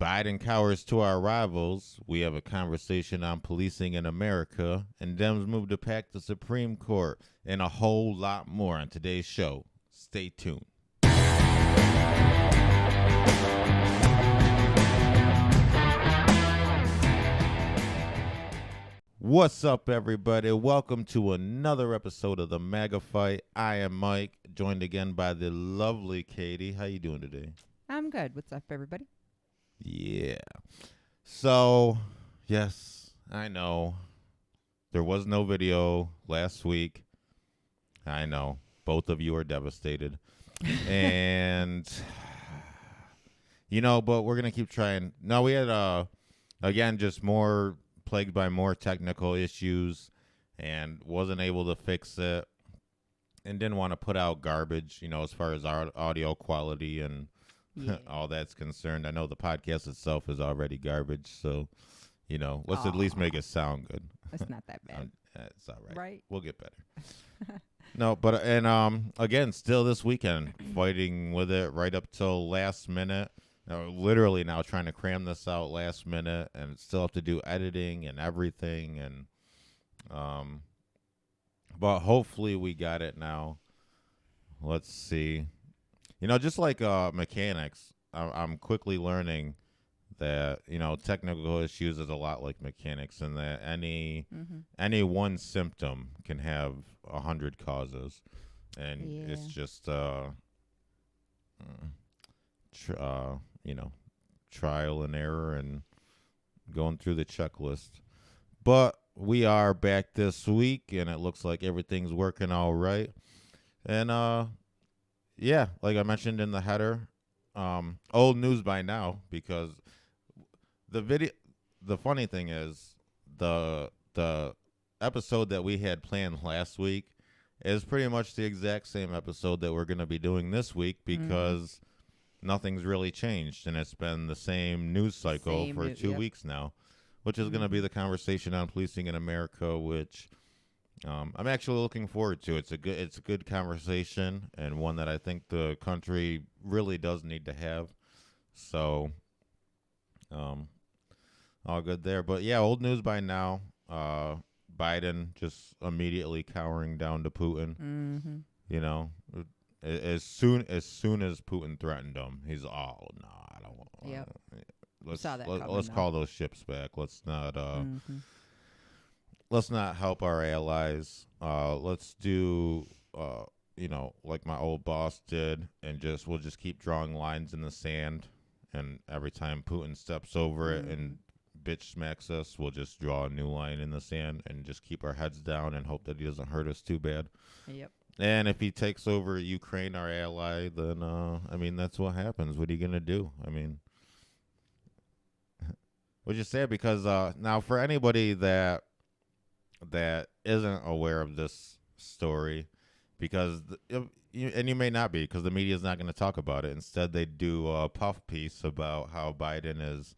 Biden cowers to our rivals. We have a conversation on policing in America. And Dems move to pack the Supreme Court. And a whole lot more on today's show. Stay tuned. What's up, everybody? Welcome to another episode of the MAGA Fight. I am Mike, joined again by the lovely Katie. How you doing today? I'm good. What's up, everybody? Yeah. So, yes, I know. There was no video last week. I know. Both of you are devastated. And, but we're going to keep trying. No, we had, again, just more plagued by more technical issues and wasn't able to fix it and didn't want to put out garbage, as far as our audio quality and all that's concerned. I know the podcast itself is already garbage, so, let's at least make it sound good. It's not that bad. It's all right. Right? We'll get better. No, but, again, still this weekend, fighting with it right up till last minute. Literally now trying to cram this out last minute and still have to do editing and everything. And, but hopefully we got it now. Let's see. Just like mechanics, I'm quickly learning that, technical issues is a lot like mechanics, and that any one symptom can have 100 causes. And it's just, trial and error and going through the checklist. But we are back this week, and it looks like everything's working all right. And, like I mentioned in the header, old news by now, because the funny thing is, the episode that we had planned last week is pretty much the exact same episode that we're going to be doing this week, because nothing's really changed, and it's been the same news cycle for 2 weeks now, which is going to be the conversation on policing in America, which I'm actually looking forward to. It's a good conversation, and one that I think the country really does need to have. So, all good there. But yeah, old news by now. Biden just immediately cowering down to Putin. As soon as Putin threatened him, he's I don't want. Yep. Let's call those ships back. Let's not help our allies. Let's do like my old boss did, and we'll just keep drawing lines in the sand, and every time Putin steps over it and bitch smacks us, we'll just draw a new line in the sand and just keep our heads down and hope that he doesn't hurt us too bad. Yep. And if he takes over Ukraine, our ally, then, that's what happens. What are you going to do? Which is sad, because now for anybody that isn't aware of this story, because, and you may not be, because the media is not going to talk about it. Instead, they do a puff piece about how Biden is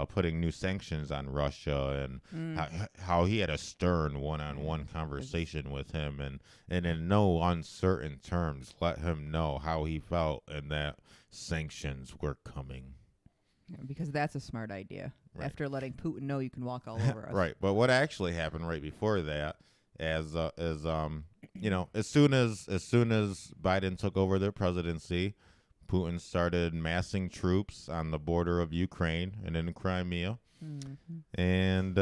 putting new sanctions on Russia, and how he had a stern one-on-one conversation with him, and in no uncertain terms let him know how he felt and that sanctions were coming. Yeah, because that's a smart idea. Right. After letting Putin know you can walk all over us. Right, but what actually happened right before that, as soon as Biden took over the presidency, Putin started massing troops on the border of Ukraine and in Crimea. And,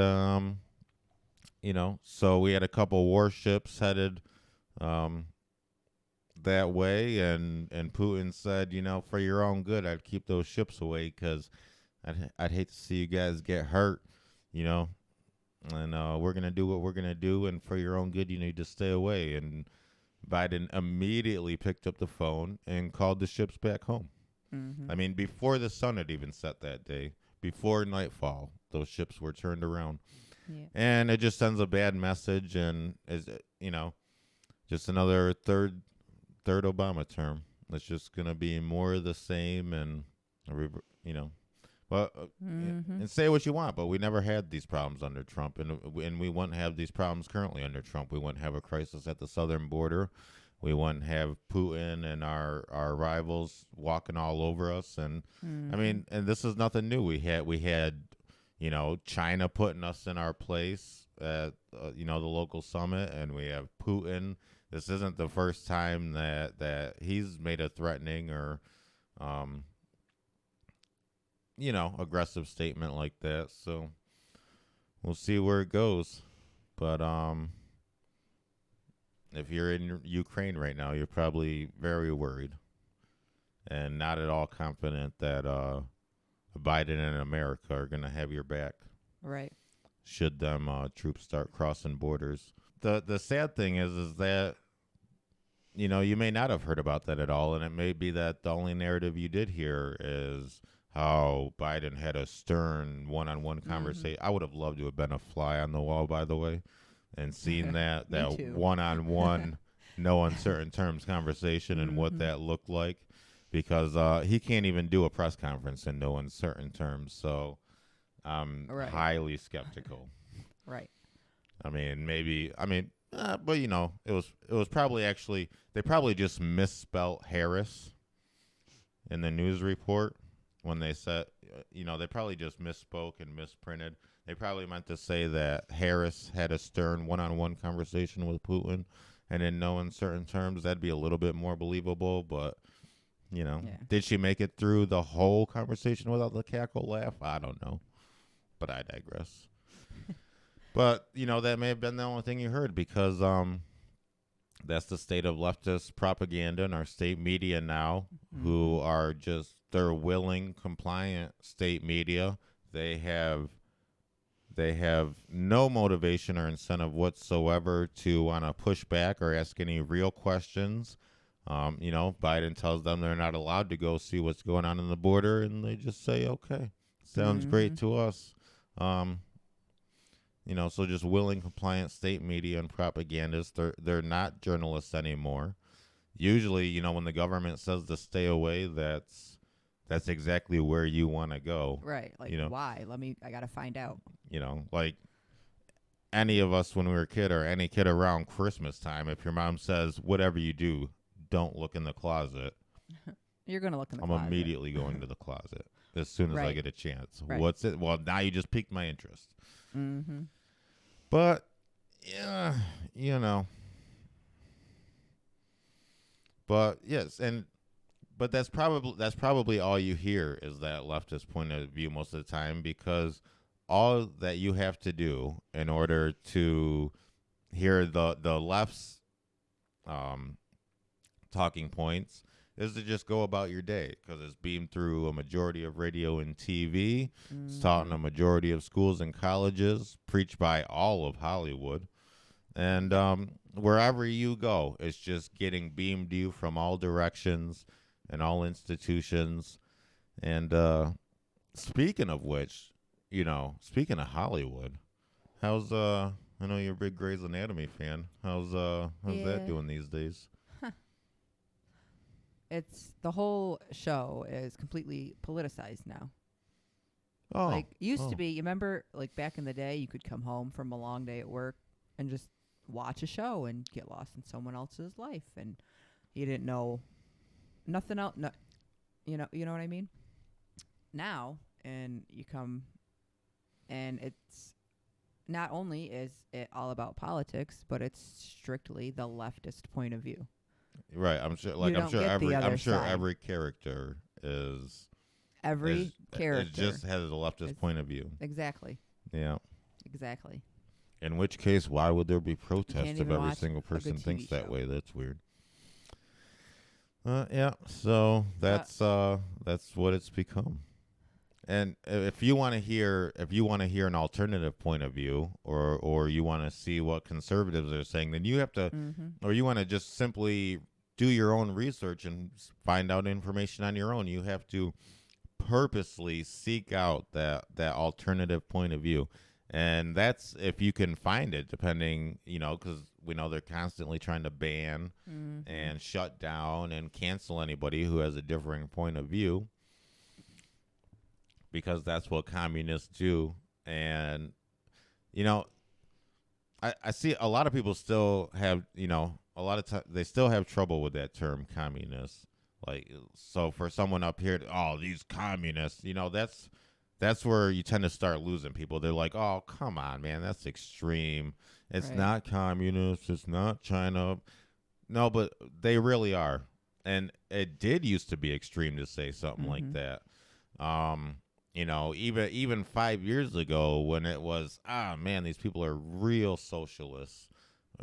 so we had a couple warships headed that way. And Putin said, for your own good, I'd keep those ships away, because I'd hate to see you guys get hurt, and we're going to do what we're going to do. And for your own good, you need to stay away. And Biden immediately picked up the phone and called the ships back home. Before the sun had even set that day, before nightfall, those ships were turned around. Yeah. And it just sends a bad message, and is just another third Obama term. It's just going to be more of the same, and but and say what you want, but we never had these problems under Trump, and we wouldn't have these problems currently under Trump. We wouldn't have a crisis at the southern border. we wouldn't have Putin and our rivals walking all over us. And I Mm-hmm. mean, and this is nothing new. We had China putting us in our place at the local summit, and we have Putin. This isn't the first time that he's made a threatening or um, aggressive statement like that. So we'll see where it goes. But if you're in Ukraine right now, you're probably very worried and not at all confident that Biden and America are going to have your back. Right. Should them troops start crossing borders. The sad thing is that you may not have heard about that at all, and it may be that the only narrative you did hear is how Biden had a stern one-on-one Mm-hmm. conversation. I would have loved to have been a fly on the wall, by the way, and seen that Me that too. one-on-one, no uncertain terms conversation and what Mm-hmm. that looked like, because he can't even do a press conference in no uncertain terms. So I'm Right. highly skeptical. Right. I mean, maybe. I mean, but it was probably actually they probably just misspelt Harris in the news report when they said, they probably just misspoke and misprinted. They probably meant to say that Harris had a stern one-on-one conversation with Putin, and in no uncertain terms, that'd be a little bit more believable. But Yeah. did she make it through the whole conversation without the cackle laugh? I don't know, but I digress. But that may have been the only thing you heard because that's the state of leftist propaganda in our state media now, Mm-hmm. who are just they're willing, compliant state media. They have they have no motivation or incentive whatsoever to want to push back or ask any real questions. Biden tells them they're not allowed to go see what's going on in the border, and they just say, "Okay, sounds Mm-hmm. great to us." Um, so just willing, compliant state media and propagandists, they're not journalists anymore. Usually, when the government says to stay away, that's exactly where you want to go. Right. Like, You know, why? I got to find out. like any of us when we were a kid or any kid around Christmas time, if your mom says whatever you do, don't look in the closet, You're going to look in the I'm closet. immediately going to the closet as soon as I Right. get a chance. Right. What's it? Well, now you just piqued my interest. Mm-hmm. But yeah, you know. But yes, but that's probably all you hear is that leftist point of view most of the time, because all that you have to do in order to hear the left's um, talking points is to just go about your day, because it's beamed through a majority of radio and TV. It's taught in Mm-hmm. a majority of schools and colleges, preached by all of Hollywood. And wherever you go, it's just getting beamed to you from all directions and all institutions. And speaking of which, speaking of Hollywood, how's I know you're a big Grey's Anatomy fan. How's that Yeah. doing these days? It's the whole show is completely politicized now. Oh, Like, used to oh, be, you remember, like back in the day, you could come home from a long day at work and just watch a show and get lost in someone else's life, and you didn't know nothing else. No, you know what I mean? Now, and you come, and it's not only is it all about politics, but it's strictly the leftist point of view. right. I'm sure. You Like I'm don't sure get the every I'm other sure side. every character is Every is it character just has a leftist is point of view. exactly, Yeah. exactly. In which case, why would there be You can't protests if even every watch single a good person thinks TV that show. way? That's weird. Yeah. So that's what it's become. And if you want to hear an alternative point of view, or you want to see what conservatives are saying, then you have to, Mm-hmm. or you want to just simply do your own research and find out information on your own. You have to purposely seek out that alternative point of view, and that's if you can find it, depending, because we know they're constantly trying to ban Mm-hmm. and shut down and cancel anybody who has a differing point of view, because that's what communists do. And you know I see a lot of people still have a lot of time they still have trouble with that term communist. Like, so for someone up here, oh, these communists, that's where you tend to start losing people. They're like, oh, come on, man, that's extreme. It's Right. not communist. It's not China. No, but they really are. And it did used to be extreme to say something like Mm-hmm. that. Um, even 5 years ago when it was, man, these people are real socialists.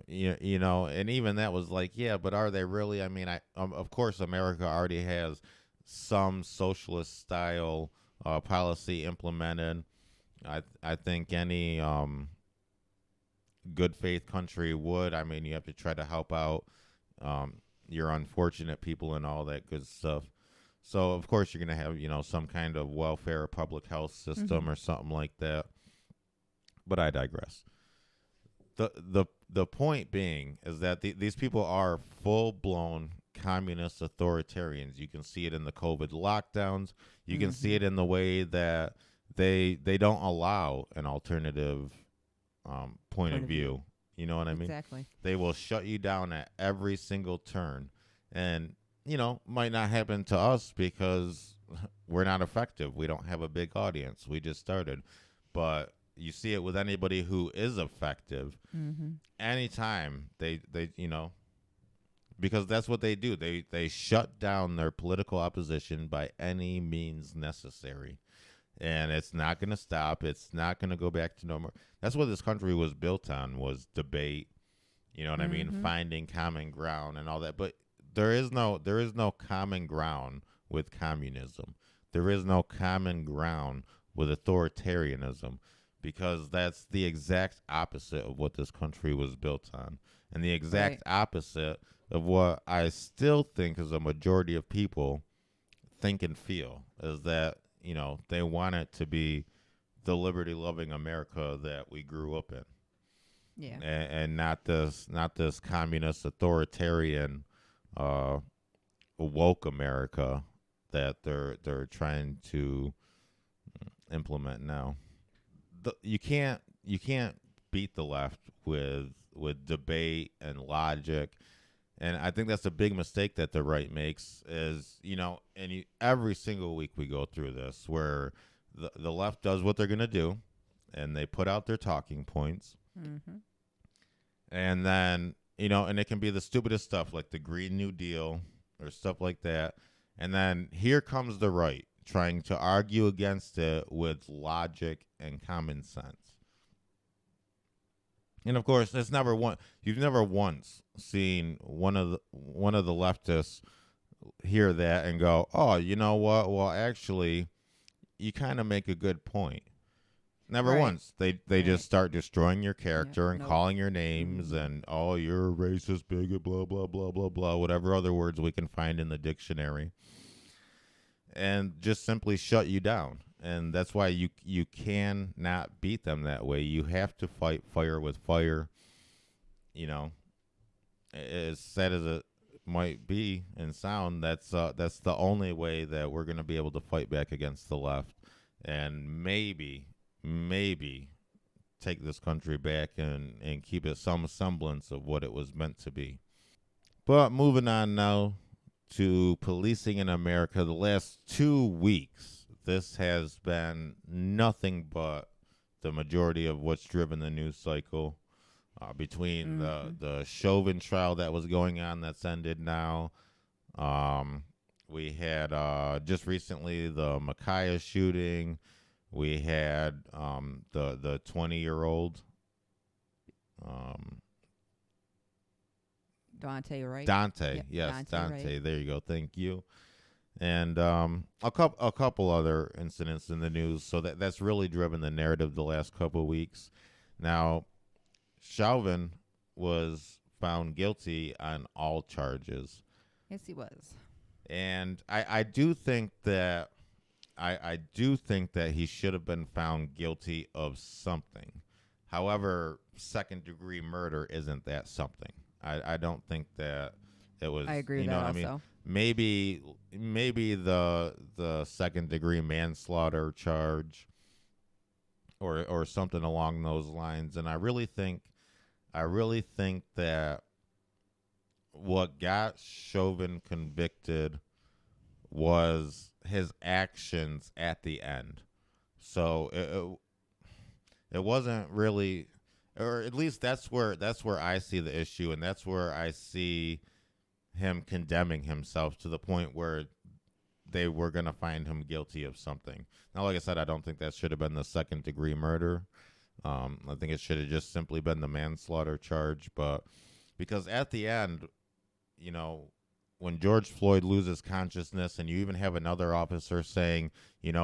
And even that was like, yeah, but are they really? I mean, of course America already has some socialist style policy implemented. I think any good faith country would. I mean, you have to try to help out um, your unfortunate people and all that good stuff. So of course you're gonna have some kind of welfare, public health Mm-hmm. system or something like that. But I digress. The point being is that these people are full blown communist authoritarians. You can see it in the COVID lockdowns. You can see Mm-hmm. it in the way that they don't allow an alternative point of Point of view. view. You know what I mean? Exactly. They will shut you down at every single turn, and might not happen to us because we're not effective. We don't have a big audience. We just started, but you see it with anybody who is effective. Mm-hmm. Anytime they because that's what they do. They shut down their political opposition by any means necessary, and it's not going to stop. It's not going to go back to normal. That's what this country was built on, was debate. You know what I mean? Mm-hmm. Finding common ground and all that. But there is no common ground with communism. There is no common ground with authoritarianism, because that's the exact opposite of what this country was built on, and the Right. exact opposite of what I still think is a majority of people think and feel, is that they want it to be the liberty loving America that we grew up in, Yeah. and not this communist authoritarian uh, woke America that they're trying to implement now. You can't beat the left with debate and logic. And I think that's a big mistake that the right makes, is every single week we go through this where the left does what they're going to do, and they put out their talking points, Mm-hmm. and then and it can be the stupidest stuff like the Green New Deal or stuff like that, and then here comes the right trying to argue against it with logic and common sense. And of course, it's never one. You've never once seen one of the leftists hear that and go, "Oh, you know what? Well, actually, you kind of make a good point." Never Right. once. They Right. just start destroying your Yeah. character and Nope. calling your names Mm-hmm. and, oh, you're a racist, bigot, blah blah blah blah blah, whatever other words we can find in the dictionary, and just simply shut you down. And that's why you can not beat them that way. You have to fight fire with fire. You know, as sad as it might be and sound, that's the only way that we're going to be able to fight back against the left, and maybe take this country back and keep it some semblance of what it was meant to be. But moving on now to policing in America, the last 2 weeks, this has been nothing but the majority of what's driven the news cycle. Between Mm-hmm. the Chauvin trial that was going on, that's ended now. Um, we had just recently the Micaiah shooting. We had the 20-year-old um, Dante, right? Dante. Yep. Yes, Dante, right? Dante. There you go. Thank you. And a couple other incidents in the news. So that's really driven the narrative the last couple of weeks. Now, Chauvin was found guilty on all charges, Yes, he was. and I do think that he should have been found guilty of something. However, second degree murder isn't that something. I don't think that it I was. agree with You know that what I mean? also. Maybe the second degree manslaughter charge, or something along those lines. And I really think that what got Chauvin convicted was his actions at the end. So it wasn't really, or at least that's where I see the issue, and that's where I see him condemning himself to the point where they were going to find him guilty of something. Now, like I said, I don't think that should have been the second degree murder. I think it should have just simply been the manslaughter charge. But because at the end, you know, when George Floyd loses consciousness, and you even have another officer saying,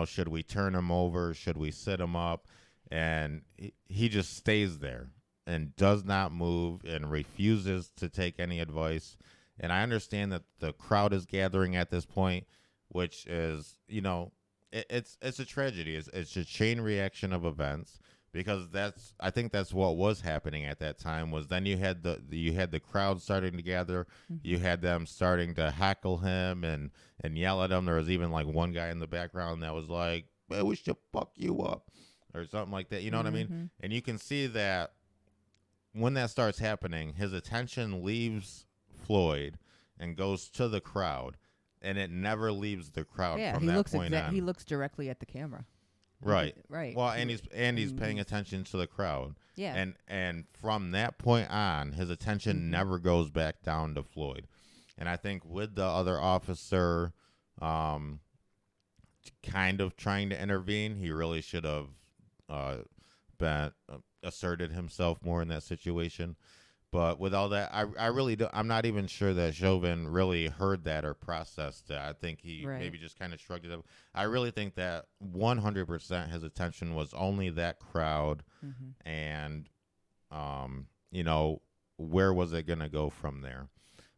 should we turn him over? Should we sit him up? And he just stays there and does not move and refuses to take any advice. And I understand that the crowd is gathering at this point, which is, it's a tragedy. It's a chain reaction of events, because I think that's what was happening at that time. Was then you had the crowd starting to gather, you had them starting to heckle him and yell at him. There was even like one guy in the background that was like, "Man, we should fuck you up," or something like that. You know what I mean? And you can see that when that starts happening, his attention leaves Floyd and goes to the crowd, and it never leaves the crowd from that point on. He looks directly at the camera. Right. Right. Well, and he's paying attention to the crowd. Yeah. And from that point on, his attention never goes back down to Floyd. And I think with the other officer kind of trying to intervene, he really should have been asserted himself more in that situation. But with all that, I really do. I'm not even sure that Chauvin really heard that or processed that. I think he maybe just kind of shrugged it up. I really think that 100% his attention was only that crowd, and where was it going to go from there?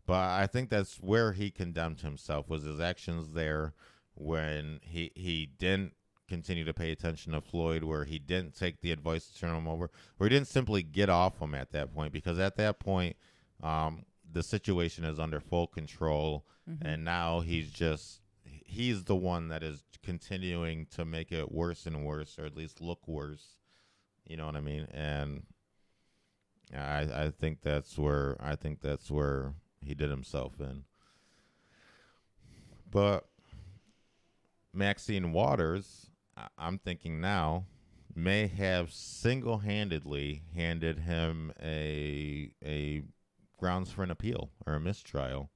But I think that's where he condemned himself, was his actions there when he didn't continue to pay attention to Floyd, where he didn't take the advice to turn him over, where he didn't simply get off him at that point, because at that point the situation is under full control, and now he's the one that is continuing to make it worse and worse, or at least look worse. You know what I mean? And I think that's where he did himself in. But Maxine Waters, I'm thinking now, may have single-handedly handed him a grounds for an appeal or a mistrial,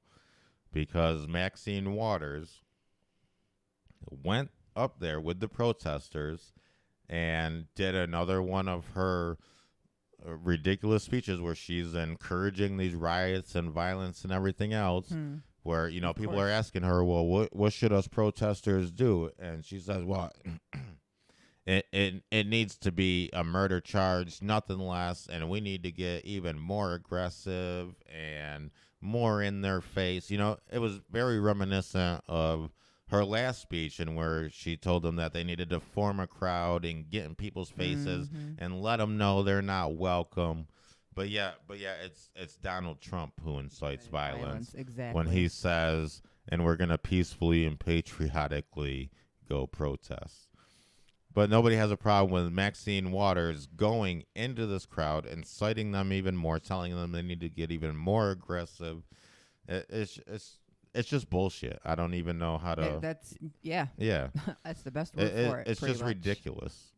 because Maxine Waters went up there with the protesters and did another one of her ridiculous speeches where she's encouraging these riots and violence and everything else. Where people are asking her, well, what should us protesters do? And she says, well, it needs to be a murder charge, nothing less, and we need to get even more aggressive and more in their face. It was very reminiscent of her last speech, and where she told them that they needed to form a crowd and get in people's faces and let them know they're not welcome. But yeah, it's Donald Trump who incites violence exactly. when he says, and we're going to peacefully and patriotically go protest. But nobody has a problem with Maxine Waters going into this crowd, inciting them even more, telling them they need to get even more aggressive. It's just bullshit. I don't even know how to. Yeah. That's the best word for it. It's just ridiculous.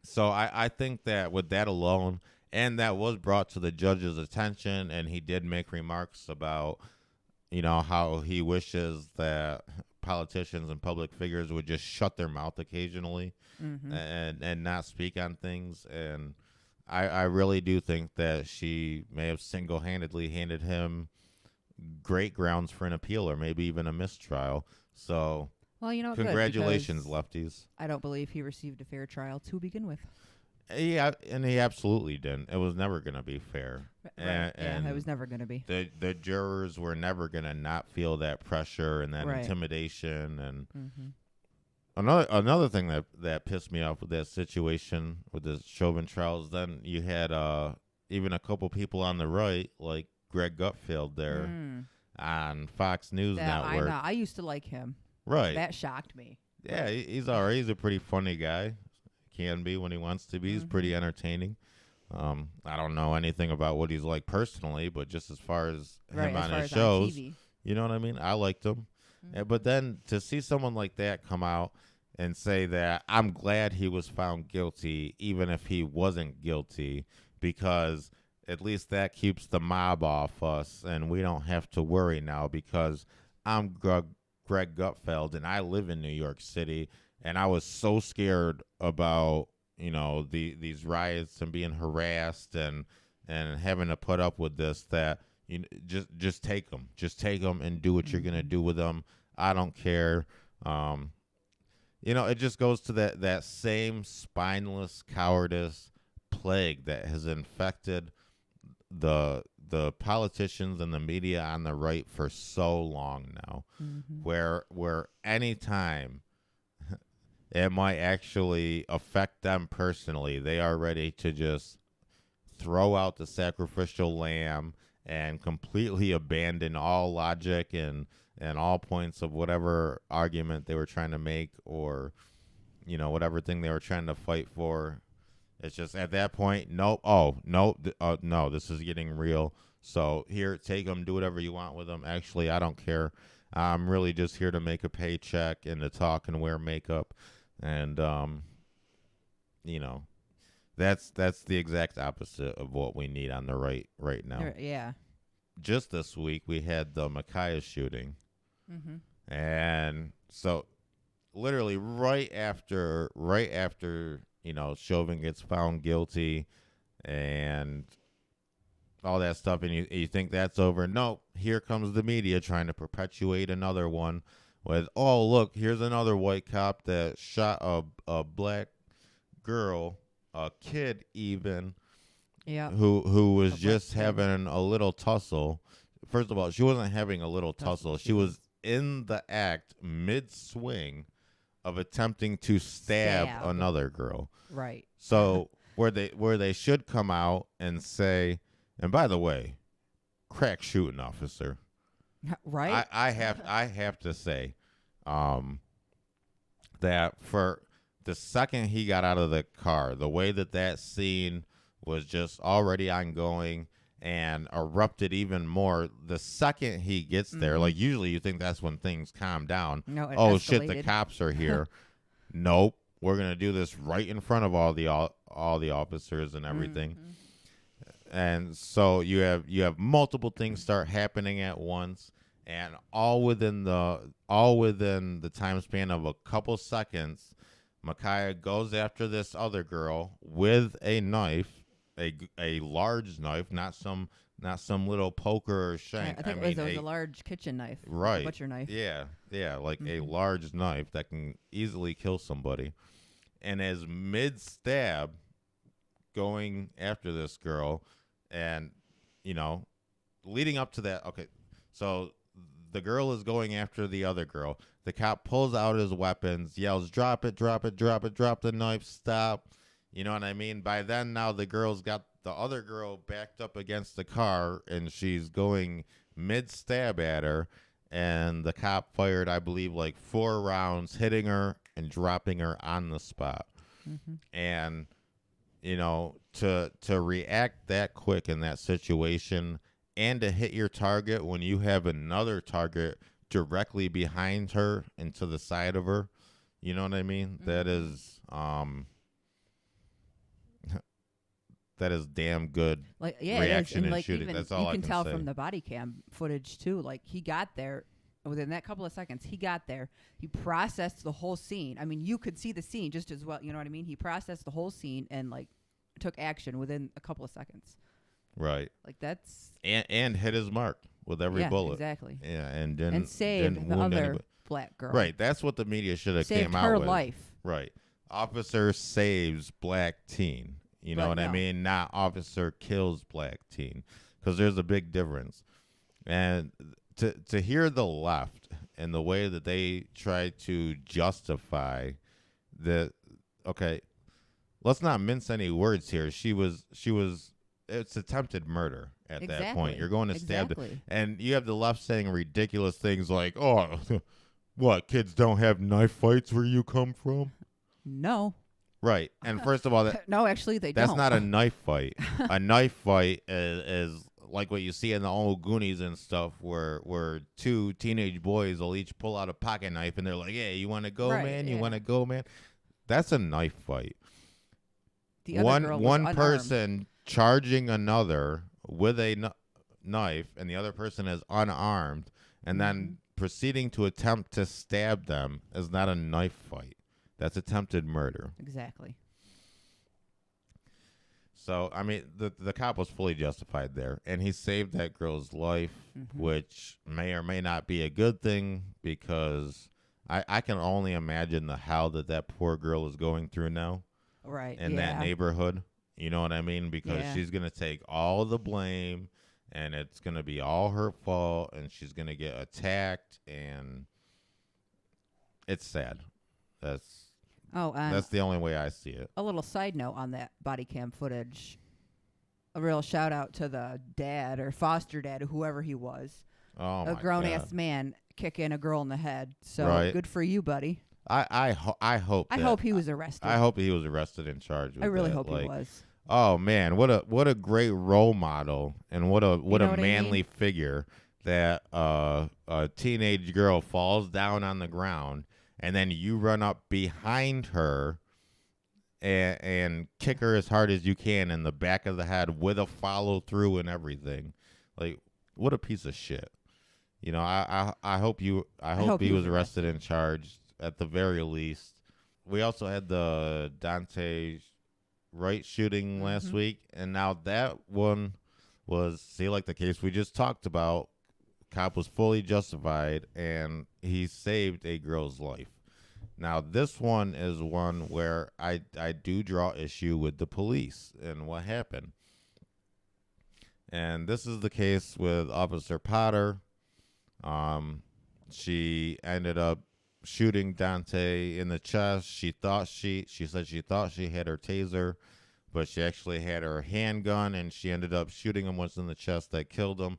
So I think that with that alone, and that was brought to the judge's attention, and he did make remarks about, how he wishes that politicians and public figures would just shut their mouth occasionally and not speak on things. And I really do think that she may have single-handedly handed him great grounds for an appeal, or maybe even a mistrial. So... Well, congratulations, lefties. I don't believe he received a fair trial to begin with. Yeah, and he absolutely didn't. It was never going to be fair. Right. And it was never going to be. The jurors were never going to not feel that pressure and that intimidation. And another thing that pissed me off with that situation with the Chauvin trials, then you had even a couple people on the right, like Greg Gutfeld there on Fox News Network. I know. I used to like him. Right. That shocked me. Yeah, he's all right. He's a pretty funny guy. Can be when he wants to be. He's pretty entertaining. I don't know anything about what he's like personally, but just as far as Right, him as on far his as on shows, TV. you know what I mean? I liked him. But then to see someone like that come out and say that I'm glad he was found guilty, even if he wasn't guilty, because at least that keeps the mob off us and we don't have to worry now because I'm Greg Gutfeld and I live in New York City and I was so scared about these riots and being harassed and having to put up with this that just take them and do what you're gonna do with them. I don't care. um it just goes to that same spineless cowardice plague that has infected the politicians and the media on the right for so long now, Mm-hmm. where any time it might actually affect them personally, they are ready to just throw out the sacrificial lamb and completely abandon all logic and all points of whatever argument they were trying to make or whatever thing they were trying to fight for. It's just at that point, nope. Oh no, no, this is getting real. So here, take them, do whatever you want with them. Actually, I don't care. I'm really just here to make a paycheck and to talk and wear makeup, and you know, that's the exact opposite of what we need on the right now. Yeah. Just this week, we had the Micaiah shooting, Mm-hmm. and so literally right after Chauvin gets found guilty and all that stuff, and you think that's over. Nope, here comes the media trying to perpetuate another one with, oh look, here's another white cop that shot a black girl, a kid even, Yeah. who was A black just kid. having a little tussle. First of all, she wasn't having a little Tussle, tussle. she She was in the act mid swing of attempting to stab another girl. Right. So where they should come out and say, and by the way, crack shooting, officer. Right. I have to say, um, that for the second he got out of the car, the way that scene was just already ongoing and erupted even more the second he gets there. Like usually you think that's when things calm down. No, it Oh shit, the escalated. cops are here. Nope, we're gonna do this right in front of all the officers and everything. And so you have multiple things start happening at once, and all within the time span of a couple seconds, Micaiah goes after this other girl with a knife, a large knife, not some little poker or shank. I think it was a large kitchen knife, like right, a butcher knife. yeah, like a large knife that can easily kill somebody. And as mid stab going after this girl, and leading up to that, okay, so the girl is going after the other girl. The cop pulls out his weapons, yells, drop it, drop it, drop it, drop the knife, stop. You know what I mean? By then, now the girl's got the other girl backed up against the car, and she's going mid stab at her. And the cop fired, I believe, like 4 rounds, hitting her and dropping her on the spot. And to react that quick in that situation and to hit your target when you have another target directly behind her and to the side of her, you know what I mean? That is damn good. Like, yeah, reaction it is. And and like shooting. even That's all you I can can tell say. from the body cam footage too. Like he got there within that couple of seconds. He got there. He processed the whole scene. I mean, you could see the scene just as well. You know what I mean? He processed the whole scene and like took action within a couple of seconds. Right. Like that's And hit his mark with every bullet. Exactly. Yeah, and didn't saved didn't the wound other anybody. black girl. Right. That's what the media should have Saved came out her with. life. Right. Officer saves black teen. You know But what I no. mean? Not officer kills black teen, because there's a big difference. And to hear the left and the way that they try to justify that, okay, let's not mince any words here. She was it's attempted murder at that point. You're going to stab Exactly. and you have the left saying ridiculous things like, "Oh, what, kids don't have knife fights where you come from?" No. Right. And first of all, No, actually, they that's don't. not a knife fight. A knife fight is like what you see in the old Goonies and stuff, where two teenage boys will each pull out a pocket knife and they're like, "Hey, you want to go, Right, man? You yeah. want to go, man?" That's a knife fight. The other One girl was one unarmed. person charging another with a knife, and the other person is unarmed, and Mm-hmm. then proceeding to attempt to stab them is not a knife fight. That's attempted murder. Exactly. So I mean, the cop was fully justified there, and he saved that girl's life, Mm-hmm. which may or may not be a good thing because I can only imagine the hell that poor girl is going through now Right. in that Yeah. neighborhood. You know what I mean? Because Yeah. she's gonna take all the blame, and it's gonna be all her fault, and she's gonna get attacked, and it's sad. That's Oh, and that's the only way I see it. a little side note on that body cam footage. A real shout out to the dad or foster dad or whoever he was. Oh A my grown god! ass man kicking a girl in the head. So Right? good for you, buddy. I hope I that hope he was I arrested. hope he was arrested and charged I with really that. hope he Like, was. oh man, what a great role model, and You what a know what I manly mean? figure that a teenage girl falls down on the ground, and then you run up behind her and kick her as hard as you can in the back of the head with a follow through and everything. Like, what a piece of shit. You know, I hope I I hope hope he he was was arrested arrested. and charged at the very least. We also had the Dante Wright shooting last Mm-hmm. week, and now that one was, see, like the case we just talked about. Cop was fully justified, and he saved a girl's life. Now this one is one where I do draw issue with the police and what happened. And this is the case with Officer Potter. Um, she ended up shooting Dante in the chest. She said she thought she had her taser, but she actually had her handgun, and she ended up shooting him once in the chest that killed him.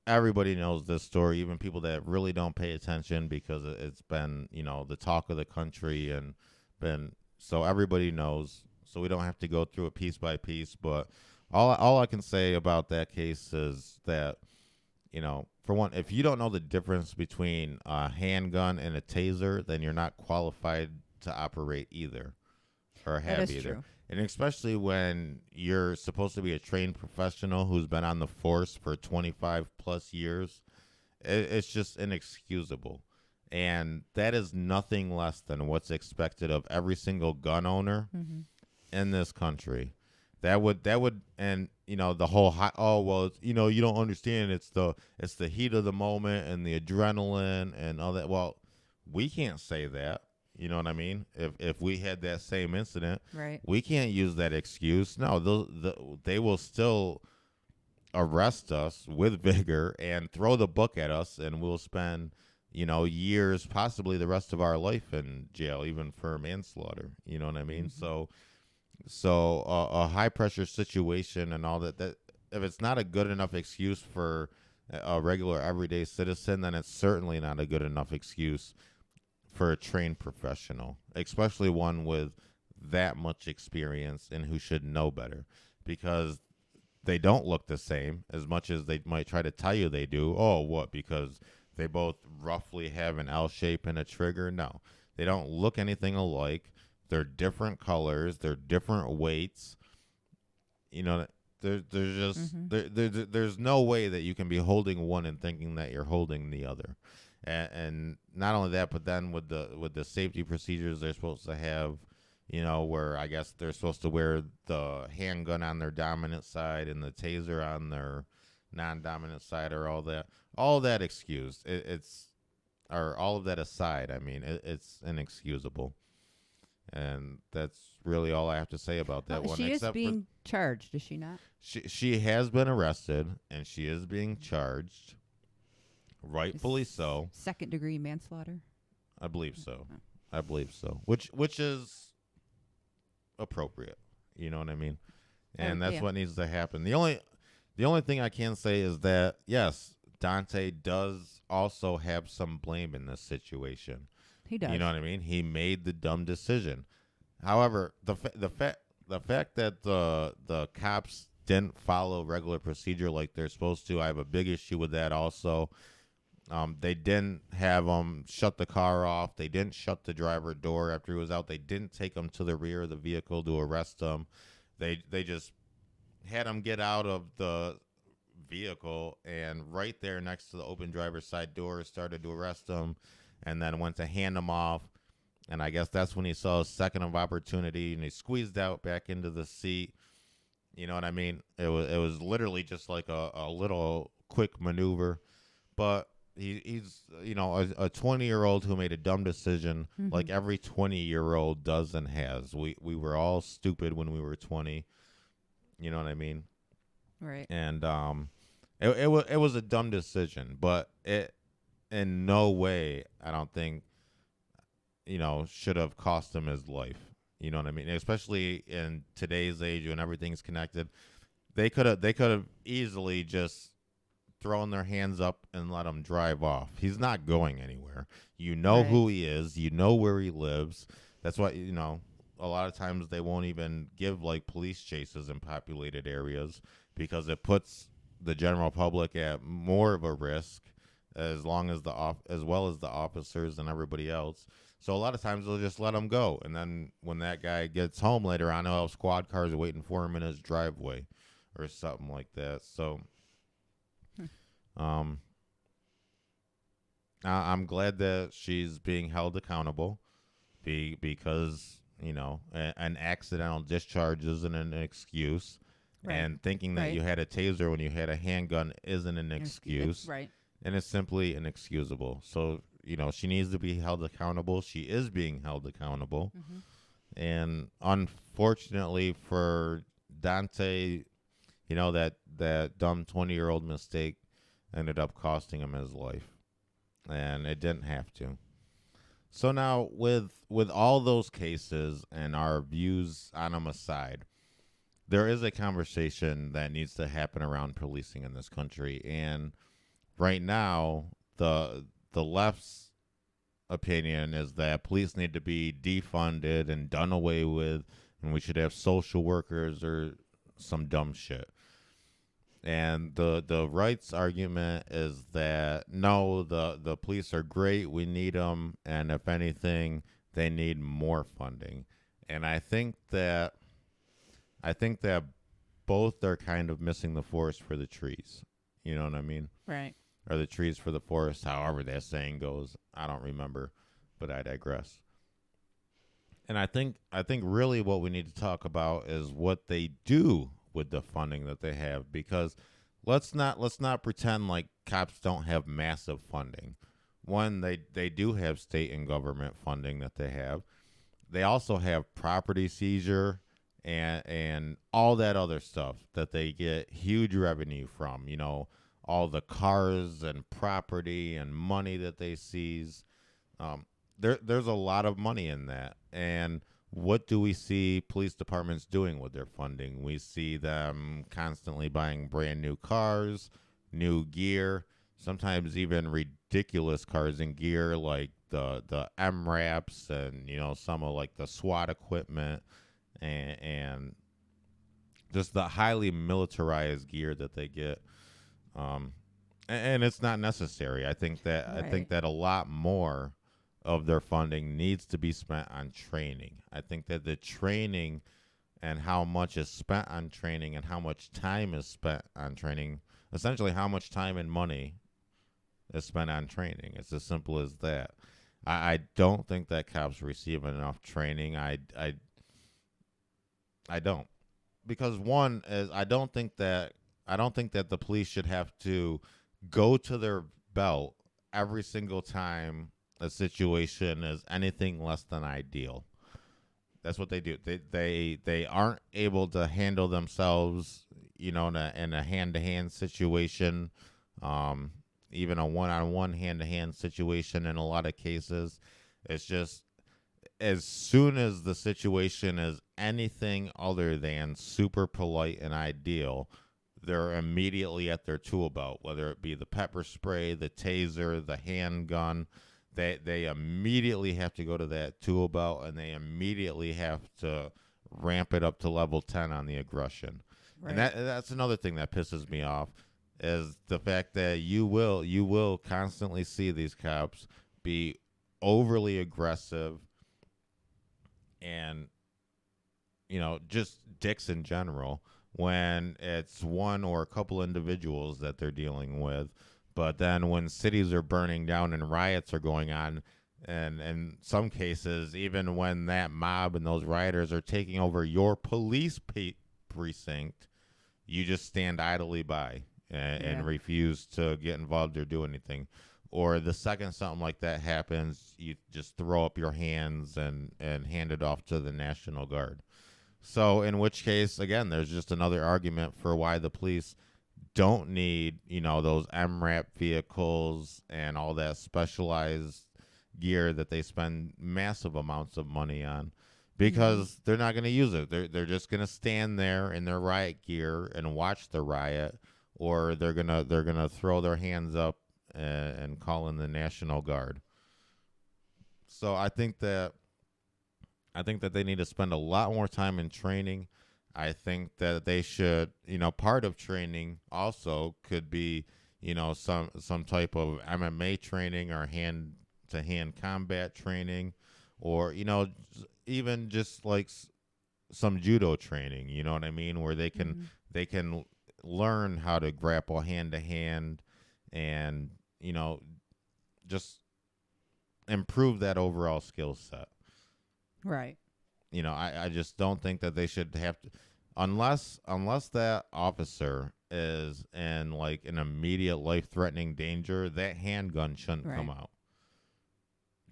Everybody knows this story, even people that really don't pay attention because it's been, the talk of the country and been, so everybody knows. So we don't have to go through it piece by piece, but all I can say about that case is that, for one, if you don't know the difference between a handgun and a taser, then you're not qualified to operate either or That have is either. true. And especially when you're supposed to be a trained professional who's been on the force for 25 plus years, it's just inexcusable. And that is nothing less than what's expected of every single gun owner Mm-hmm. in this country. And the whole oh well, you don't understand. It's the heat of the moment and the adrenaline and all that. Well, we can't say that. You know what I mean? If we had that same incident, Right. we can't use that excuse. No, they will still arrest us with vigor and throw the book at us, and we'll spend years, possibly the rest of our life in jail, even for manslaughter. You know what I mean? Mm-hmm. So a high pressure situation and all that if it's not a good enough excuse for a regular everyday citizen, then it's certainly not a good enough excuse for a trained professional, especially one with that much experience and who should know better, because they don't look the same as much as they might try to tell you they do. Oh, what? Because they both roughly have an L shape and a trigger? No, they don't look anything alike. They're different colors. They're different weights. You know, there's just Mm-hmm. there's no way that you can be holding one and thinking that you're holding the other. And not only that, but then with the safety procedures they're supposed to have, where I guess they're supposed to wear the handgun on their dominant side and the taser on their non-dominant side, or all that excused. It's or all of that aside. I mean, it's inexcusable, and that's really all I have to say about that Well, one. she is Except for being charged, is she not? she has been arrested and she is being charged, rightfully Is so. second degree manslaughter? I believe so. Oh. I believe so. Which is appropriate. You know what I mean? And that's Yeah. what needs to happen. The only thing I can say is that yes, Dante does also have some blame in this situation. He does. You know what I mean? He made the dumb decision. However, the fact that the cops didn't follow regular procedure like they're supposed to, I have a big issue with that. Also, they didn't have him shut the car off. They didn't shut the driver door after he was out. They didn't take him to the rear of the vehicle to arrest him. They just had him get out of the vehicle, and right there next to the open driver's side door started to arrest him, and then went to hand him off. And I guess that's when he saw a second of opportunity, and he squeezed out back into the seat. You know what I mean? It was literally just like a little quick maneuver, but he's a 20-year-old who made a dumb decision, Mm-hmm. like every 20-year-old does and has. We were all stupid when we were 20. You know what I mean? Right. And it was a dumb decision, but it in no way, I don't think, should have cost him his life. You know what I mean? Especially in today's age when everything's connected, they could have easily just thrown their hands up and let him drive off. He's not going anywhere. You know Right. who he is. You know where he lives. That's why a lot of times they won't even give like police chases in populated areas because it puts the general public at more of a risk as well as the officers and everybody else. So a lot of times they'll just let him go, and then when that guy gets home later on, he'll have squad cars waiting for him in his driveway, or something like that. So, Hmm. um, I'm glad that she's being held accountable, because an accidental discharge isn't an excuse, Right. and thinking that Right. you had a taser when you had a handgun isn't an excuse, Right. and it's simply inexcusable. So she needs to be held accountable. She is being held accountable, Mm-hmm. and unfortunately for Dante, that dumb 20-year-old mistake ended up costing him his life, and it didn't have to. So now, with all those cases and our views on them aside, there is a conversation that needs to happen around policing in this country. And right now, the left's opinion is that police need to be defunded and done away with, and we should have social workers or some dumb shit. And the rights argument is that no, the police are great. We need them, and if anything, they need more funding. And I think that both are kind of missing the forest for the trees. You know what I mean? Right. Or the trees for the forest, however that saying goes. I don't remember, but I digress. And I think really what we need to talk about is what they do with the funding that they have, because let's not pretend like cops don't have massive funding. One, they do have state and government funding that they have. They also have property seizure and all that other stuff that they get huge revenue from. All the cars and property and money that they seize. Um, there's a lot of money in that. And what do we see police departments doing with their funding? We see them constantly buying brand new cars, new gear, sometimes even ridiculous cars and gear like the MRAPs, and some of like the SWAT equipment, and just the highly militarized gear that they get. Um, and it's not necessary. I think that a lot more of their funding needs to be spent on training. I think that the training and how much is spent on training and how much time is spent on training, essentially how much time and money is spent on training. It's as simple as that. I don't think that cops receive enough training. I don't, because one is I don't think that the police should have to go to their belt every single time a situation is anything less than ideal. That's what they do. They aren't able to handle themselves, in a hand to hand situation, um, even a one on one hand to hand situation. In a lot of cases, it's just as soon as the situation is anything other than super polite and ideal, they're immediately at their tool belt, whether it be the pepper spray, the taser, the handgun. they immediately have to go to that tool belt, and they immediately have to ramp it up to level 10 on the aggression. And Right. that's another thing that pisses me off, is the fact that you will constantly see these cops be overly aggressive, and just dicks in general, when it's one or a couple individuals that they're dealing with. But then when cities are burning down and riots are going on, and in some cases, even when that mob and those rioters are taking over your police precinct, you just stand idly by Yeah. and refuse to get involved or do anything. Or the second something like that happens, you just throw up your hands and hand it off to the National Guard. So, in which case, again, there's just another argument for why the police don't need, those MRAP vehicles and all that specialized gear that they spend massive amounts of money on, Mm-hmm. because they're not going to use it. They're just going to stand there in their riot gear and watch the riot, or they're gonna throw their hands up and call in the National Guard. So I think that they need to spend a lot more time in training. I think that they should, part of training also could be, some type of MMA training or hand to hand combat training, or even just like some judo training. You know what I mean, where Mm-hmm. they can learn how to grapple hand to hand, and just improve that overall skill set. Right. I just don't think that they should have to, unless that officer is in like an immediate life threatening danger, that handgun shouldn't come Right. out.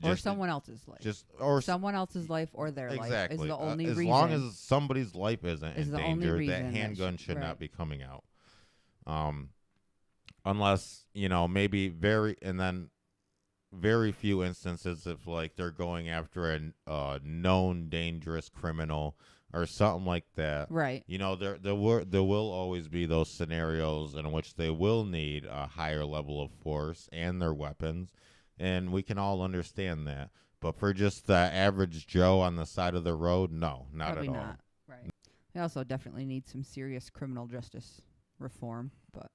Or Just someone else's life. just or Someone else's life or their life is exactly. the only As reason. long as somebody's life isn't Is in the only danger, that reason that handgun should right. not be coming out. Um, unless maybe very few instances if like they're going after a known dangerous criminal or something like that. Right. There will always be those scenarios in which they will need a higher level of force and their weapons, and we can all understand that. But for just the average Joe on the side of the road, no, not Probably at all. not. Right. We also definitely need some serious criminal justice reform, but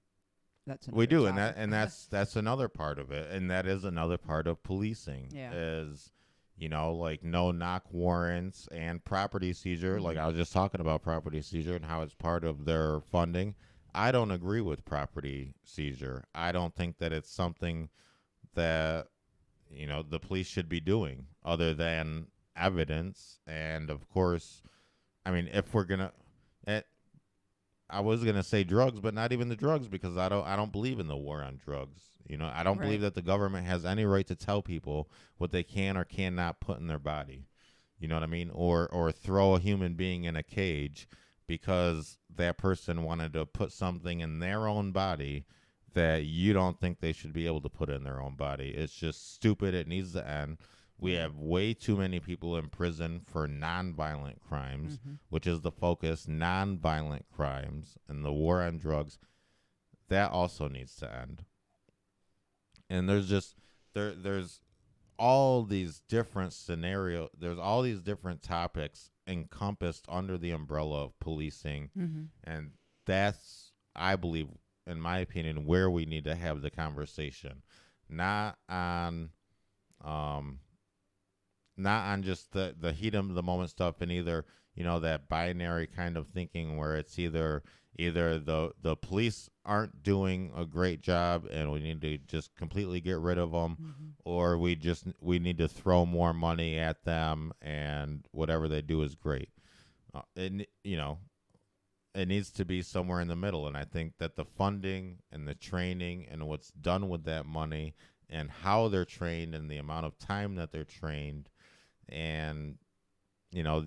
that's We another do, and topic. that's another part of it, and that is another part of policing Yeah. is, like no knock warrants and property seizure. Like Mm-hmm. I was just talking about property seizure and how it's part of their funding. I don't agree with property seizure. I don't think that it's something that the police should be doing other than evidence. And of course, I mean, if we're gonna, eh, I was gonna say drugs, but not even the drugs, because I don't believe in the war on drugs. I don't believe Right. that the government has any right to tell people what they can or cannot put in their body. You know what I mean? Or throw a human being in a cage because that person wanted to put something in their own body that you don't think they should be able to put in their own body. It's just stupid. It needs to end. We Yeah. have way too many people in prison for nonviolent crimes, Mm-hmm. which is the focus, nonviolent crimes, and the war on drugs. That also needs to end. And there's all these different scenarios. There's all these different topics encompassed under the umbrella of policing, Mm-hmm. and that's, I believe, in my opinion, where we need to have the conversation, not on um not on just the heat of the moment stuff, and either that binary kind of thinking where it's either the police aren't doing a great job and we need to just completely get rid of them, Mm-hmm. or we need to throw more money at them and whatever they do is great. It needs to be somewhere in the middle, and I think that the funding and the training and what's done with that money and how they're trained and the amount of time that they're trained, and you know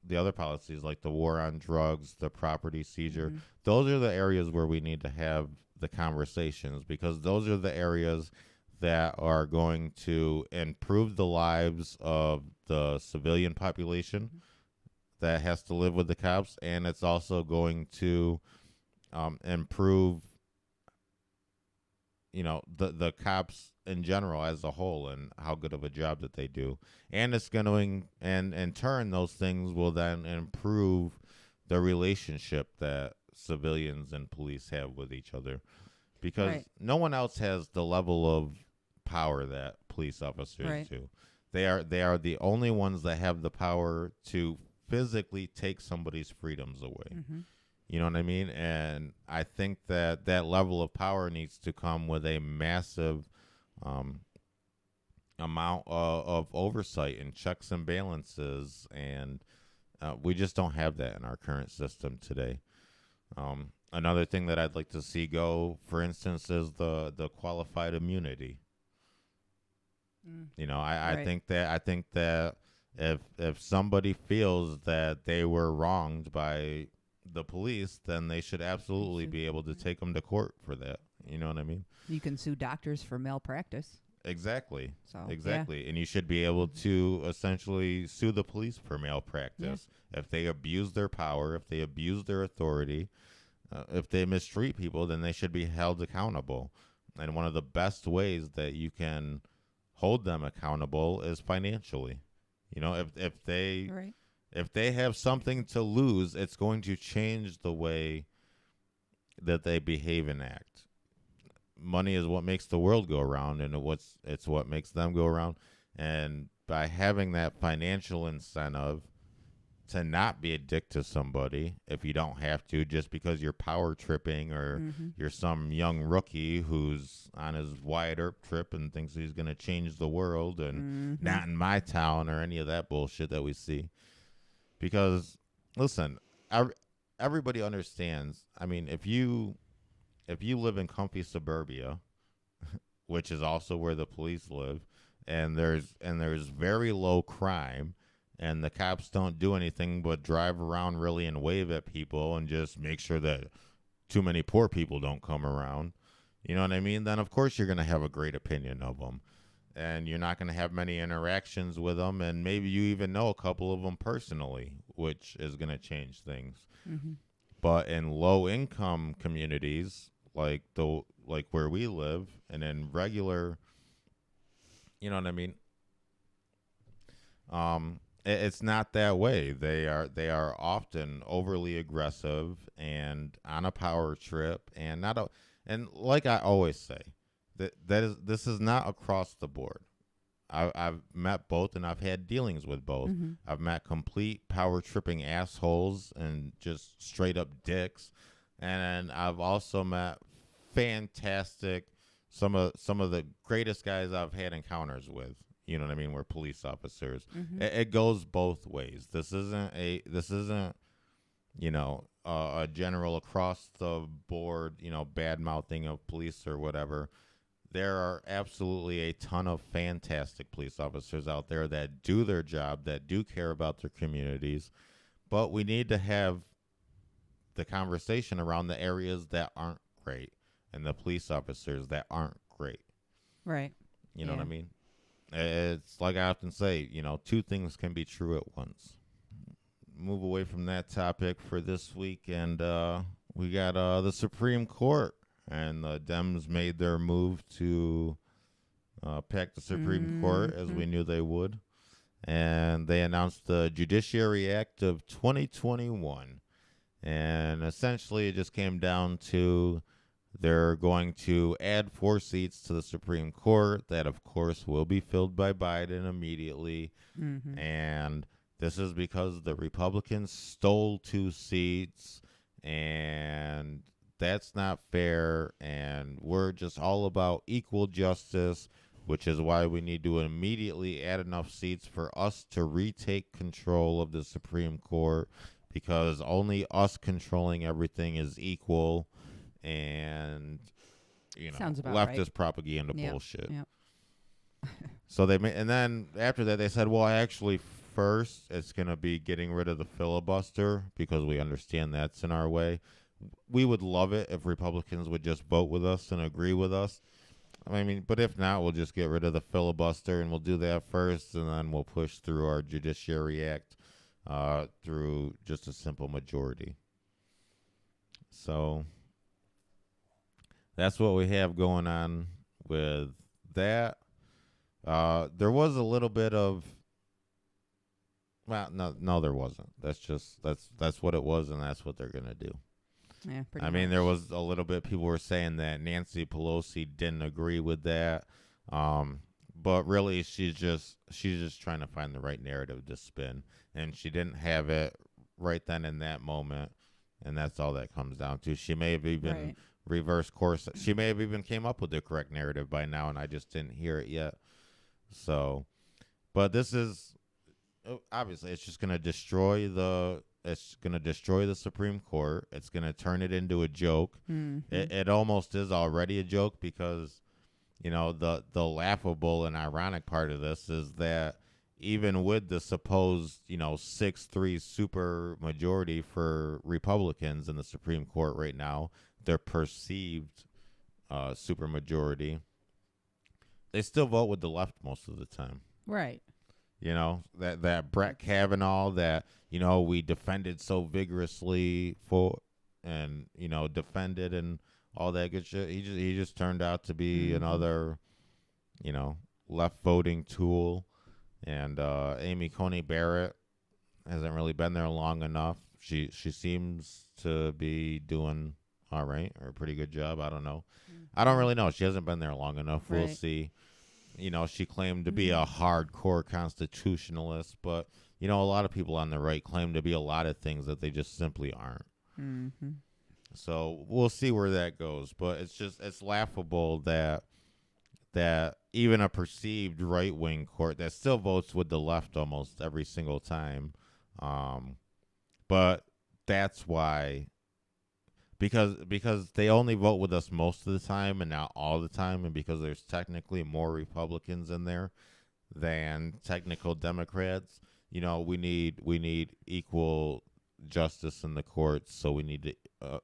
the other policies like the war on drugs, the property seizure, Mm-hmm. those are the areas where we need to have the conversations, because those are the areas that are going to improve the lives of the civilian population that has to live with the cops, and it's also going to improve the cops in general as a whole and how good of a job that they do. And it's going to, and in turn, those things will then improve the relationship that civilians and police have with each other, because Right. no one else has the level of power that police officers Right. do. They are the only ones that have the power to physically take somebody's freedoms away. Mhm. You know what I mean? And I think that that level of power needs to come with a massive um, amount of oversight and checks and balances, and we just don't have that in our current system today. Another thing that I'd like to see go, for instance, is the qualified immunity. Mm. I Right. think that if somebody feels that they were wronged by the police, then they should And absolutely sue. be able to Yeah. take them to court for that. You know what I mean? You can sue doctors for malpractice. Exactly. So yeah. Exactly. And you should be able Mhm. to essentially sue the police for Yeah. malpractice if they abuse their power, if they abuse their authority, if they mistreat people, then they should be held accountable. And one of the best ways that you can hold them accountable is financially. Right. If they have something to lose, it's going to change the way that they behave and act. Money is what makes the world go around, and it's what makes them go around. And by having that financial incentive to not be a dick to somebody if you don't have to, just because you're power tripping or Mhm. you're some young rookie who's on his Wyatt Earp trip and thinks he's going to change the world, and Mhm. not in my town or any of that bullshit that we see. Because listen, everybody understands. I mean, if you live in comfy suburbia, which is also where the police live, and there's very low crime, and the cops don't do anything but drive around really and wave at people and just make sure that too many poor people don't come around. You know what I mean? Then of course you're going to have a great opinion of them. And you're not going to have many interactions with them, and maybe you even know a couple of them personally, which is going to change things. Mhm. But in low income communities like where we live, and in regular, you know what I mean, it's not that way. They are often overly aggressive and on a power trip, and not a and like I always say, this is not across the board. I've met both, and I've had dealings with both. Mhm. I've met complete power tripping assholes and just straight up dicks, and I've also met fantastic, some of the greatest guys I've had encounters with. You know what I mean? We're police officers. Mhm. It goes both ways. This isn't a general across the board bad mouthing of police or whatever. There are absolutely a ton of fantastic police officers out there that do their job, that do care about their communities, but we need to have the conversation around the areas that aren't great and the police officers that aren't great. Right. You know what I Yeah. mean? It's like I often say, two things can be true at once. Move away from that topic for this week, and we got the Supreme Court, and the Dems made their move to pack the Supreme Court as Mhm. we knew they would, and they announced the Judiciary Act of 2021, and essentially it just came down to they're going to add 4 seats to the Supreme Court. That, of course, will be filled by Biden immediately. Mhm. And this is because the Republicans stole 2 seats, and that's not fair. And we're just all about equal justice, which is why we need to immediately add enough seats for us to retake control of the Supreme Court, because only us controlling everything is equal. And Sounds about right. leftist propaganda Yep. bullshit. Yep. So and then after that they said, well, actually, first it's going to be getting rid of the filibuster, because we understand that's in our way. We would love it if Republicans would just vote with us and agree with us. I mean, but if not, we'll just get rid of the filibuster, and we'll do that first, and then we'll push through our Judiciary Act through just a simple majority. So that's what we have going on with that. There was a little bit of, well, no, there wasn't. That's what it was, and that's what they're gonna do. Yeah, pretty I much. mean, there was a little bit. People were saying that Nancy Pelosi didn't agree with that, but really, she's just trying to find the right narrative to spin, and she didn't have it right then in that moment, and that's all that comes down to. She may have even Right. reversed course. She may have even came up with the correct narrative by now, and I just didn't hear it yet. So, but this is obviously it's just going to destroy the Supreme Court. It's going to turn it into a joke. Mm-hmm. It almost is already a joke because the laughable and ironic part of this is that even with the supposed 6-3 super majority for Republicans in the Supreme Court right now, their perceived super majority, they still vote with the left most of the time. Right. That Brett Kavanaugh that we defended so vigorously for, and defended and all that good shit. He just turned out to be another left voting tool. And Amy Coney Barrett hasn't really been there long enough. She seems to be doing all right, or a pretty good job. I don't know. I don't really know. She hasn't been there long enough. We'll Right. see. She claimed to be a hardcore constitutionalist, but a lot of people on the right claim to be a lot of things that they just simply aren't. Mm-hmm. So we'll see where that goes. But it's laughable that even a perceived right wing court that still votes with the left almost every single time, but that's why. Because they only vote with us most of the time and not all the time, and because there's technically more Republicans in there than technical Democrats, we need equal justice in the courts, so we need to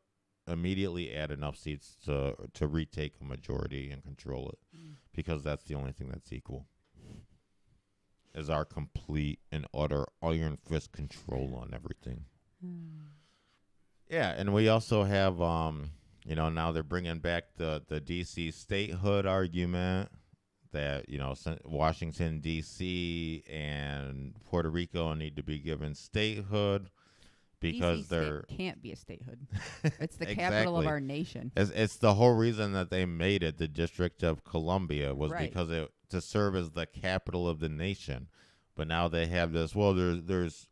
immediately add enough seats to retake a majority and control it, because that's the only thing that's equal, is our complete and utter iron fist control on everything. Yeah, and we also have, now they're bringing back the D.C. statehood argument that, Washington, D.C. and Puerto Rico need to be given statehood because DC they're... can't be a statehood. It's the capital of Exactly. our nation. It's the whole reason that they made it the District of Columbia was Right. because to serve as the capital of the nation. But now they have this, well, there's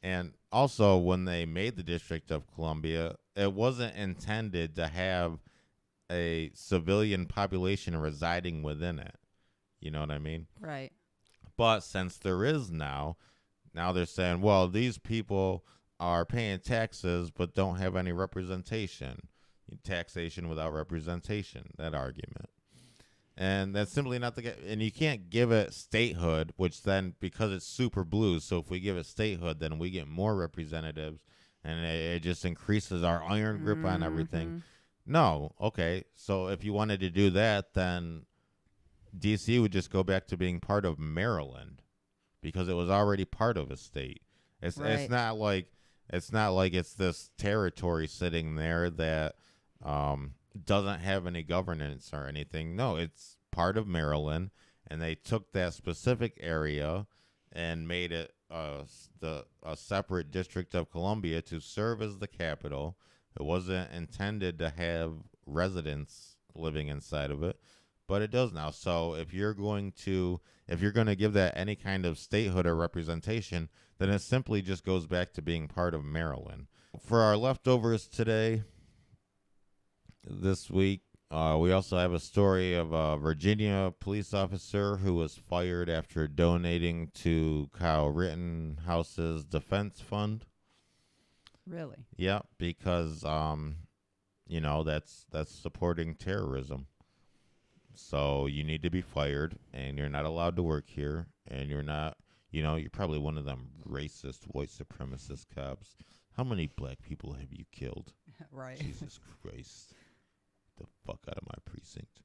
and also, when they made the District of Columbia, it wasn't intended to have a civilian population residing within it. You know what I mean? Right. But since there is now they're saying, well, these people are paying taxes but don't have any representation. Taxation without representation, that argument. And that's simply not the case. And you can't give it statehood, which then, because it's super blue, so if we give it statehood, then we get more representatives, and it just increases our iron grip on everything. No, okay. So if you wanted to do that, then D.C. would just go back to being part of Maryland, because it was already part of a state. It's not like it's this territory sitting there that doesn't have any governance or anything. No, it's part of Maryland, and they took that specific area and made it a separate District of Columbia to serve as the capital. It wasn't intended to have residents living inside of it, but it does now. So if you're going to give that any kind of statehood or representation, then it simply just goes back to being part of Maryland. For our leftovers today, this week, we also have a story of a Virginia police officer who was fired after donating to Kyle Rittenhouse's defense fund. Really? Yeah, because that's supporting terrorism. So you need to be fired, and you're not allowed to work here, and you're not, you're probably one of them racist white supremacist cops. How many black people have you killed? Right. Jesus Christ. The fuck out of my precinct.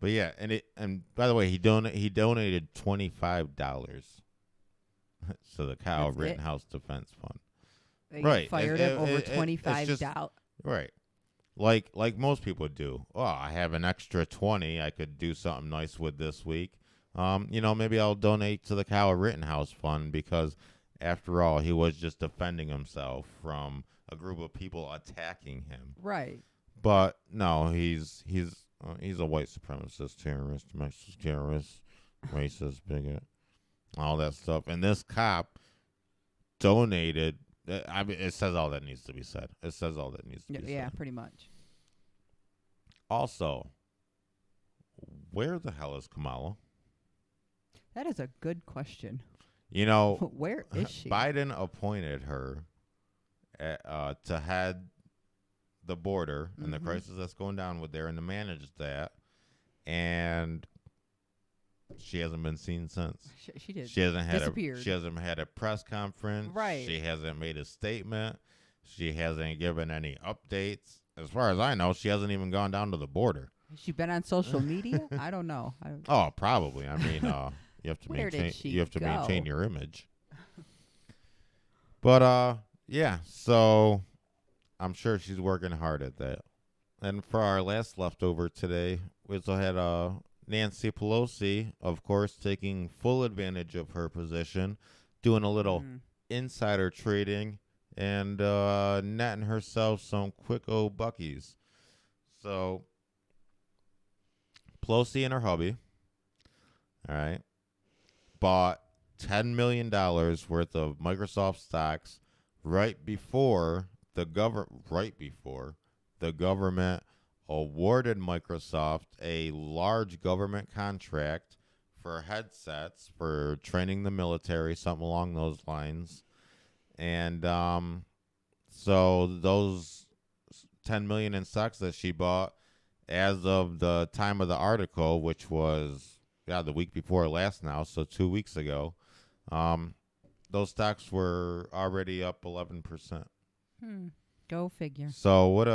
But yeah, and by the way, he donated $25 to the Kyle That's it? Rittenhouse Defense Fund. They Right. fired him over $25. Right. like most people do. Oh, I have an extra 20. I could do something nice with this week. Maybe I'll donate to the Kyle Rittenhouse Fund because, after all, he was just defending himself from a group of people attacking him. Right. But no, he's a white supremacist, terrorist, domestic terrorist, racist, bigot, all that stuff. And this cop donated. I mean, it says all that needs to be said. It says all that needs to be said. Yeah, pretty much. Also, where the hell is Kamala? That is a good question. Where is she? Biden appointed her to head the border and the crisis that's going down with there and to manage that. And she hasn't been seen since. She did. She hasn't had disappeared. She hasn't had a press conference. Right. She hasn't made a statement. She hasn't given any updates. As far as I know, she hasn't even gone down to the border. Has she been on social media? I don't know. Oh, probably. I mean, you have to Where maintain. did she You have to go? maintain your image. But yeah. So I'm sure she's working hard at that. And for our last leftover today, we also had Nancy Pelosi, of course, taking full advantage of her position, doing a little insider trading, and netting herself some quick old buckies. So Pelosi and her hubby, all right, bought $10 million worth of Microsoft stocks right before the government awarded Microsoft a large government contract for headsets for training the military, something along those lines. And so those 10 million in stocks that she bought as of the time of the article, which was the week before last now, so 2 weeks ago, those stocks were already up 11%. Go figure. So what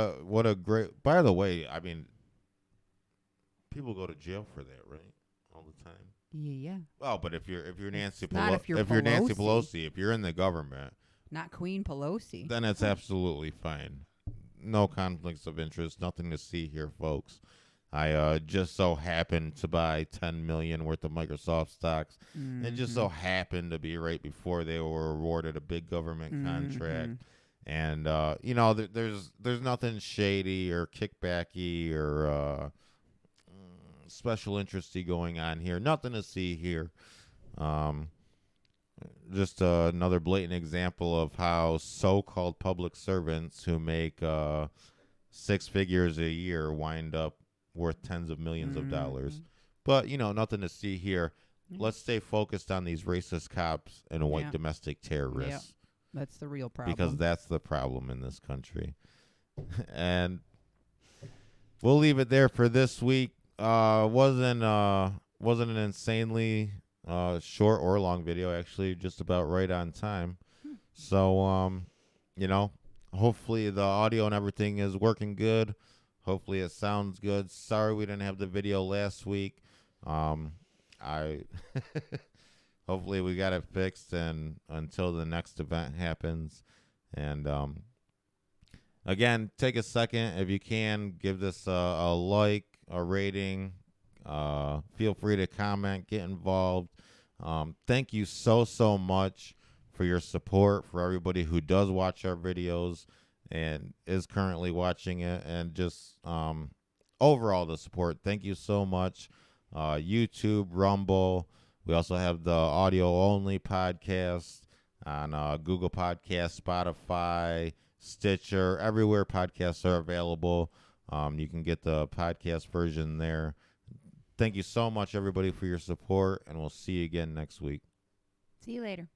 a great. By the way, I mean, people go to jail for that, right? All the time. Yeah. Oh, but if you're Nancy Pelosi, if you're in the government, not Queen Pelosi, then it's absolutely fine. No conflicts of interest, nothing to see here, folks. I just so happened to buy 10 million worth of Microsoft stocks. It just so happened to be right before they were awarded a big government contract. And there's nothing shady or kickbacky or special interesty going on here. Nothing to see here. Just another blatant example of how so-called public servants who make 6 figures a year wind up worth tens of millions of dollars. But nothing to see here. Let's stay focused on these racist cops and white domestic terrorists. That's the real problem. Because that's the problem in this country. And we'll leave it there for this week. Wasn't an insanely short or long video, actually, just about right on time. So, hopefully the audio and everything is working good. Hopefully it sounds good. Sorry we didn't have the video last week. Hopefully we got it fixed and until the next event happens. And again, take a second if you can, give this a like, a rating. Feel free to comment, get involved. Thank you so much for your support, for everybody who does watch our videos and is currently watching it, and just overall the support. Thank you so much. YouTube, Rumble. We also have the audio-only podcast on Google Podcasts, Spotify, Stitcher, everywhere podcasts are available. You can get the podcast version there. Thank you so much, everybody, for your support, and we'll see you again next week. See you later.